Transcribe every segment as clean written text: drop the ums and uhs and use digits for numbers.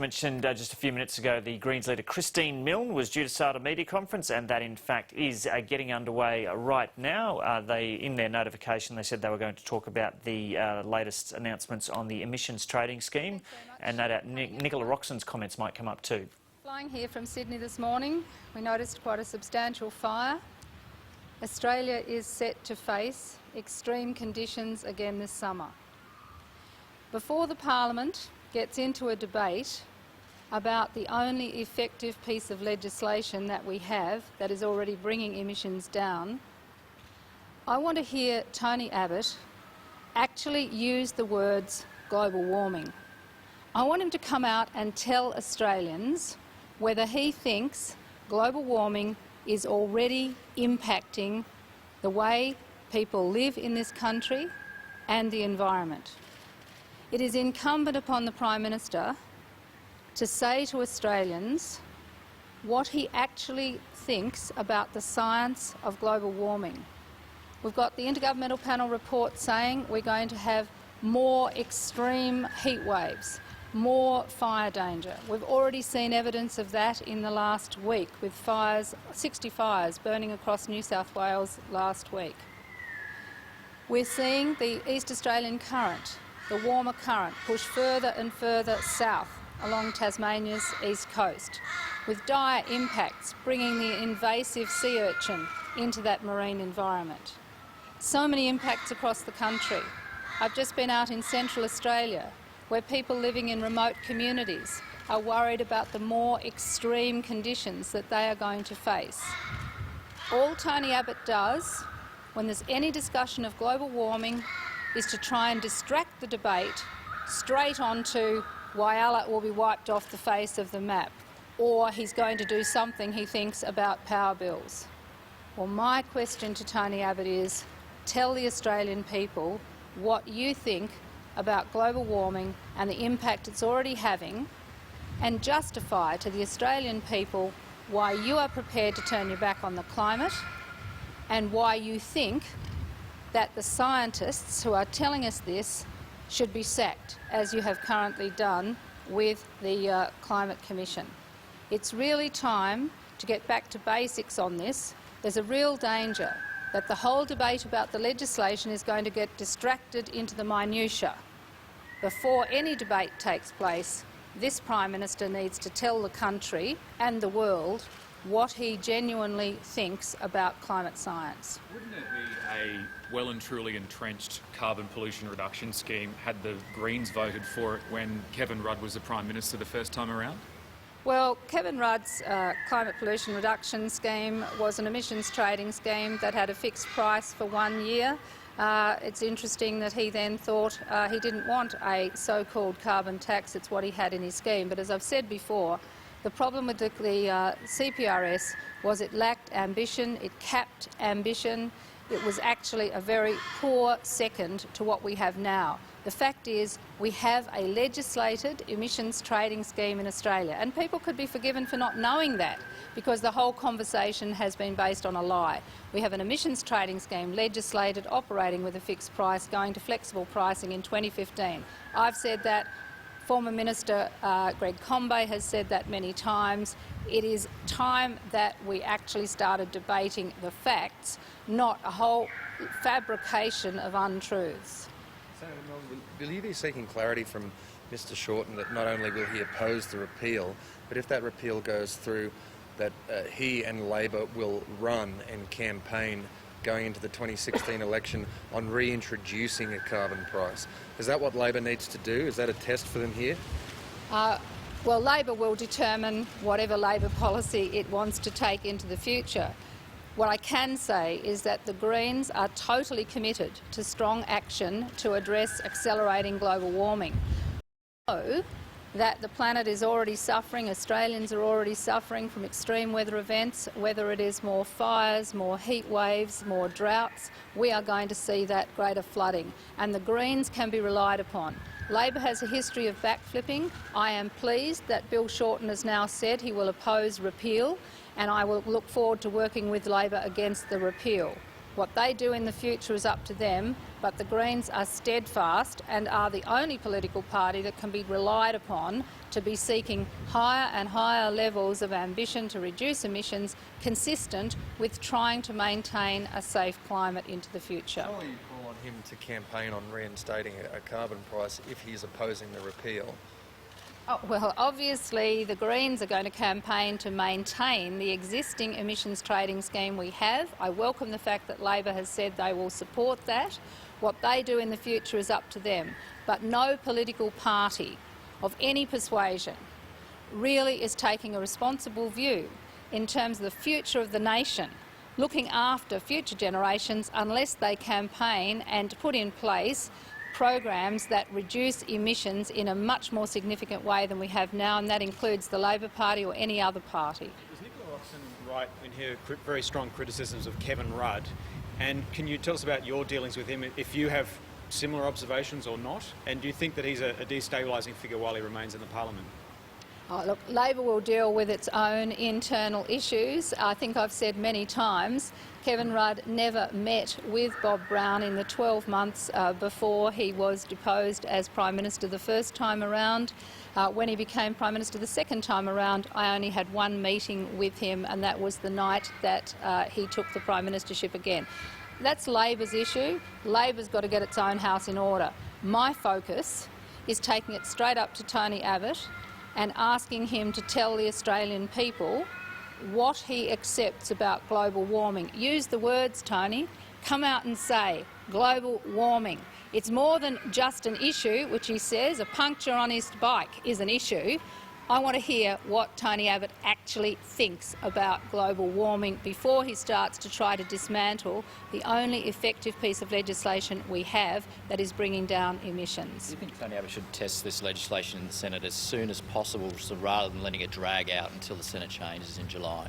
Mentioned just a few minutes ago, the Greens leader Christine Milne was due to start a media conference, and that in fact is getting underway right now. In their notification, they said they were going to talk about the latest announcements on the emissions trading scheme, and no doubt Nicola Roxon's comments might come up too. Flying here from Sydney this morning, we noticed quite a substantial fire. Australia is set to face extreme conditions again this summer. Before the Parliament gets into a debate about the only effective piece of legislation that we have that is already bringing emissions down, I want to hear Tony Abbott actually use the words global warming. I want him to come out and tell Australians whether he thinks global warming is already impacting the way people live in this country and the environment. It is incumbent upon the Prime Minister to say to Australians what he actually thinks about the science of global warming. We've got the Intergovernmental Panel report saying we're going to have more extreme heat waves, more fire danger. We've already seen evidence of that in the last week with fires, 60 fires burning across New South Wales last week. We're seeing the East Australian current, the warmer current, push further and further south along Tasmania's east coast, with dire impacts bringing the invasive sea urchin into that marine environment. So many impacts across the country. I've just been out in Central Australia, where people living in remote communities are worried about the more extreme conditions that they are going to face. All Tony Abbott does when there's any discussion of global warming is to try and distract the debate straight onto Whyalla will be wiped off the face of the map, or he's going to do something he thinks about power bills. Well, my question to Tony Abbott is, tell the Australian people what you think about global warming and the impact it's already having, and justify to the Australian people why you are prepared to turn your back on the climate and why you think that the scientists who are telling us this should be sacked, as you have currently done with the Climate Commission. It's really time to get back to basics on this. There's a real danger that the whole debate about the legislation is going to get distracted into the minutiae. Before any debate takes place, this Prime Minister needs to tell the country and the world what he genuinely thinks about climate science. Wouldn't it be a well and truly entrenched carbon pollution reduction scheme had the Greens voted for it when Kevin Rudd was the Prime Minister the first time around? Well, Kevin Rudd's climate pollution reduction scheme was an emissions trading scheme that had a fixed price for 1 year. It's interesting that he then thought he didn't want a so-called carbon tax. It's what he had in his scheme. But as I've said before, the problem with the CPRS was it lacked ambition, it capped ambition. It was actually a very poor second to what we have now. The fact is we have a legislated emissions trading scheme in Australia, and people could be forgiven for not knowing that because the whole conversation has been based on a lie. We have an emissions trading scheme legislated, operating with a fixed price, going to flexible pricing in 2015. I've said that. Former Minister Greg Combet has said that many times. It is time that we actually started debating the facts, not a whole fabrication of untruths. Senator Milne, will you be seeking clarity from Mr Shorten that not only will he oppose the repeal, but if that repeal goes through, that he and Labor will run and campaign going into the 2016 election on reintroducing a carbon price? Is that what Labor needs to do? Is that a test for them here? Well, Labor will determine whatever Labor policy it wants to take into the future. What I can say is that the Greens are totally committed to strong action to address accelerating global warming. We know that the planet is already suffering, Australians are already suffering from extreme weather events, whether it is more fires, more heat waves, more droughts. We are going to see that greater flooding, and the Greens can be relied upon. Labor has a history of backflipping. I am pleased that Bill Shorten has now said he will oppose repeal, and I will look forward to working with Labor against the repeal. What they do in the future is up to them, but the Greens are steadfast and are the only political party that can be relied upon to be seeking higher and higher levels of ambition to reduce emissions consistent with trying to maintain a safe climate into the future. How will you call on him to campaign on reinstating a carbon price if he's opposing the repeal? Oh, well, obviously the Greens are going to campaign to maintain the existing emissions trading scheme we have. I welcome the fact that Labor has said they will support that. What they do in the future is up to them. But no political party of any persuasion really is taking a responsible view in terms of the future of the nation, looking after future generations, unless they campaign and put in place programs that reduce emissions in a much more significant way than we have now, and that includes the Labor Party or any other party. Is Nicola Roxon right in her very strong criticisms of Kevin Rudd? And can you tell us about your dealings with him, if you have similar observations or not? And do you think that he's a destabilising figure while he remains in the parliament? Oh, look, Labor will deal with its own internal issues. I think I've said many times Kevin Rudd never met with Bob Brown in the 12 months before he was deposed as Prime Minister the first time around. When he became Prime Minister the second time around, I only had one meeting with him, and that was the night that he took the Prime Ministership again. That's Labor's issue. Labor's got to get its own house in order. My focus is taking it straight up to Tony Abbott and asking him to tell the Australian people what he accepts about global warming. Use the words, Tony. Come out and say, global warming. It's more than just an issue, which he says, a puncture on his bike is an issue. I want to hear what Tony Abbott actually thinks about global warming before he starts to try to dismantle the only effective piece of legislation we have that is bringing down emissions. Do you think Tony Abbott should test this legislation in the Senate as soon as possible, so rather than letting it drag out until the Senate changes in July?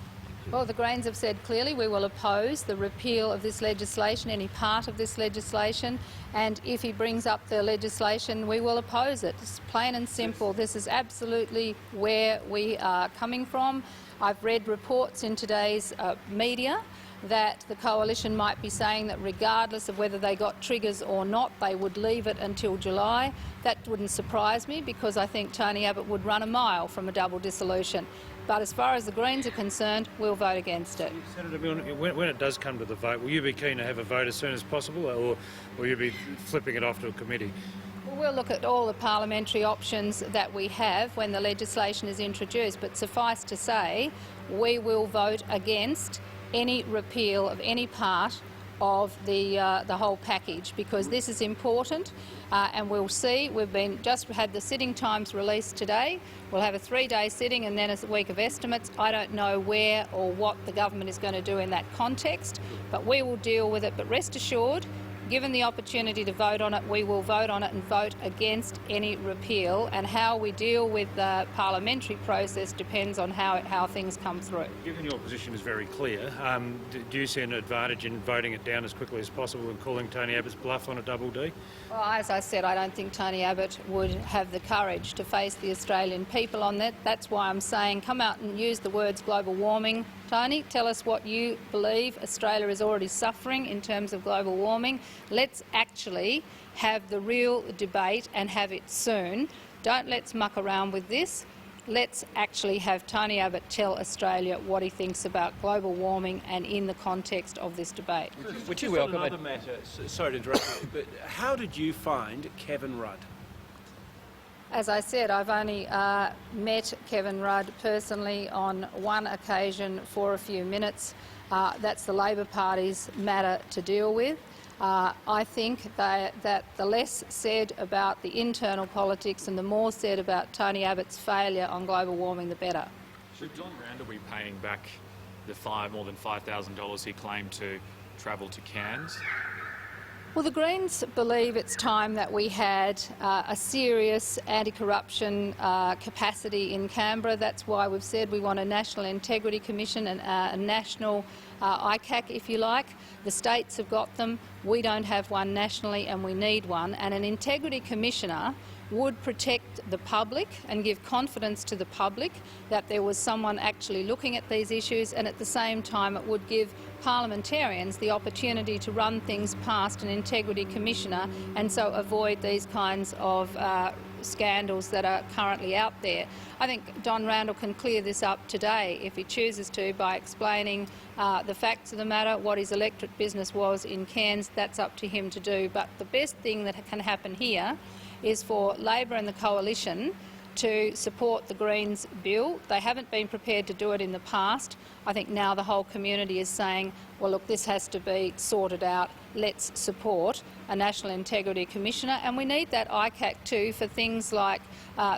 Well, the Greens have said clearly we will oppose the repeal of this legislation, any part of this legislation, and if he brings up the legislation, we will oppose it. It's plain and simple. This is absolutely where we are coming from. I've read reports in today's media that the coalition might be saying that regardless of whether they got triggers or not, they would leave it until July. That wouldn't surprise me, because I think Tony Abbott would run a mile from a double dissolution. But as far as the Greens are concerned, we'll vote against it. Senator Milne, when it does come to the vote, will you be keen to have a vote as soon as possible, or will you be flipping it off to a committee? We'll look at all the parliamentary options that we have when the legislation is introduced, but suffice to say, we will vote against any repeal of any part of the whole package, because this is important, and we'll see. We've just had the sitting times released today. We'll have a 3-day sitting and then a week of estimates. I don't know where or what the government is going to do in that context, but we will deal with it. But rest assured, given the opportunity to vote on it, we will vote on it and vote against any repeal, and how we deal with the parliamentary process depends on how things come through. Given your position is very clear, do you see an advantage in voting it down as quickly as possible and calling Tony Abbott's bluff on a double D? Well, as I said, I don't think Tony Abbott would have the courage to face the Australian people on that. That's why I'm saying come out and use the words global warming. Tony, tell us what you believe Australia is already suffering in terms of global warming. Let's actually have the real debate and have it soon. Let's muck around with this. Let's actually have Tony Abbott tell Australia what he thinks about global warming and in the context of this debate. Would you welcome another matter, sorry to interrupt you, but how did you find Kevin Rudd? As I said, I've only met Kevin Rudd personally on one occasion for a few minutes. That's the Labor Party's matter to deal with. I think that the less said about the internal politics and the more said about Tony Abbott's failure on global warming, the better. Should John Randall be paying back the more than $5,000 he claimed to travel to Cairns? Well, the Greens believe it's time that we had a serious anti-corruption capacity in Canberra. That's why we've said we want a National Integrity Commission and a national ICAC, if you like. The states have got them. We don't have one nationally, and we need one. And an Integrity Commissioner would protect the public and give confidence to the public that there was someone actually looking at these issues, and at the same time it would give parliamentarians the opportunity to run things past an integrity commissioner and so avoid these kinds of scandals that are currently out there. I think Don Randall can clear this up today if he chooses to by explaining the facts of the matter, what his electorate business was in Cairns. That's up to him to do. But the best thing that can happen here is for Labor and the Coalition to support the Greens bill. They haven't been prepared to do it in the past. I think now the whole community is saying, well, look, this has to be sorted out. Let's support a National Integrity Commissioner. And we need that ICAC too for things like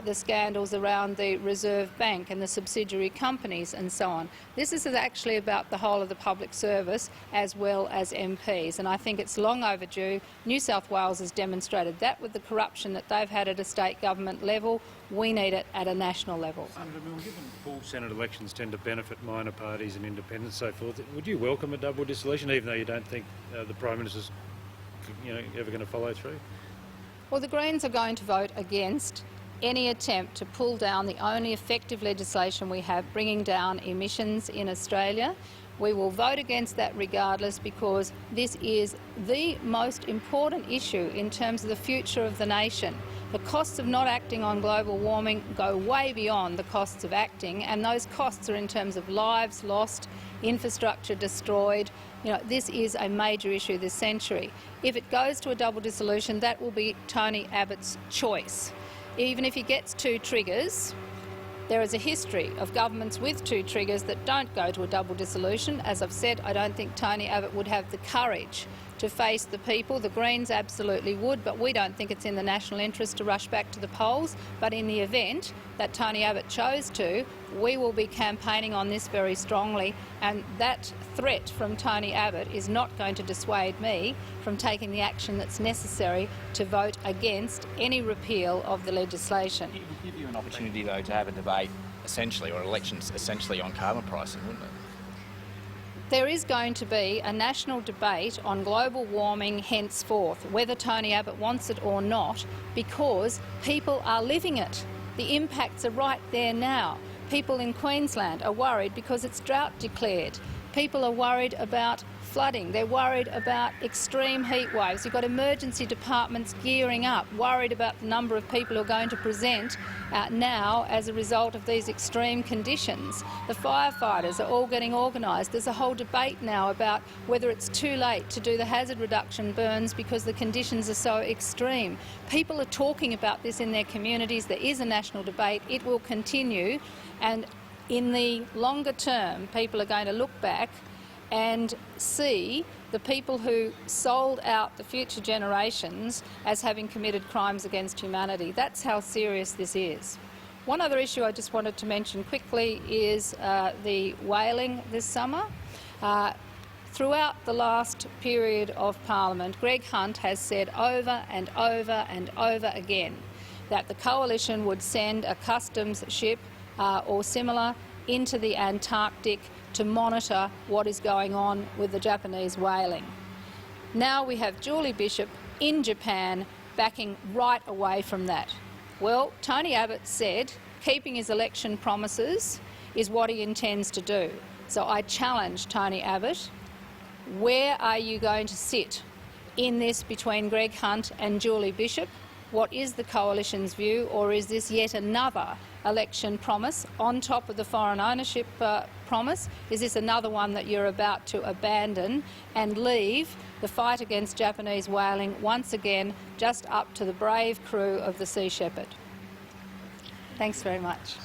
the scandals around the Reserve Bank and the subsidiary companies and so on. This is actually about the whole of the public service as well as MPs, and I think it's long overdue. New South Wales has demonstrated that with the corruption that they've had at a state government level. We need it at a national level. Senator Milne, given full Senate elections tend to benefit minor parties and independents and so forth, would you welcome a double dissolution, even though you don't think the Prime Minister's ever going to follow through? Well, the Greens are going to vote against any attempt to pull down the only effective legislation we have bringing down emissions in Australia. We will vote against that regardless, because this is the most important issue in terms of the future of the nation. The costs of not acting on global warming go way beyond the costs of acting, and those costs are in terms of lives lost, infrastructure destroyed. This is a major issue this century. If it goes to a double dissolution, that will be Tony Abbott's choice. Even if he gets 2 triggers, there is a history of governments with 2 triggers that don't go to a double dissolution. As I've said, I don't think Tony Abbott would have the courage to face the people. The Greens absolutely would, but we don't think it's in the national interest to rush back to the polls. But in the event that Tony Abbott chose to, we will be campaigning on this very strongly, and that threat from Tony Abbott is not going to dissuade me from taking the action that's necessary to vote against any repeal of the legislation. It would give you an opportunity, though, to have a debate essentially, or elections essentially, on carbon pricing, wouldn't it? There is going to be a national debate on global warming henceforth, whether Tony Abbott wants it or not, because people are living it. The impacts are right there now. People in Queensland are worried because it's drought declared. People are worried about flooding. They're worried about extreme heat waves. You've got emergency departments gearing up, worried about the number of people who are going to present now as a result of these extreme conditions. The firefighters are all getting organised. There's a whole debate now about whether it's too late to do the hazard reduction burns because the conditions are so extreme. People are talking about this in their communities. There is a national debate. It will continue, and in the longer term, people are going to look back and see the people who sold out the future generations as having committed crimes against humanity. That's how serious this is. One other issue I just wanted to mention quickly is the whaling this summer. Throughout the last period of Parliament, Greg Hunt has said over and over and over again that the Coalition would send a customs ship or similar into the Antarctic to monitor what is going on with the Japanese whaling. Now we have Julie Bishop in Japan backing right away from that. Well, Tony Abbott said keeping his election promises is what he intends to do. So I challenge Tony Abbott, where are you going to sit in this between Greg Hunt and Julie Bishop? What is the Coalition's view, or is this yet another election promise on top of the foreign ownership promise? Is this another one that you're about to abandon and leave the fight against Japanese whaling once again just up to the brave crew of the Sea Shepherd? Thanks very much.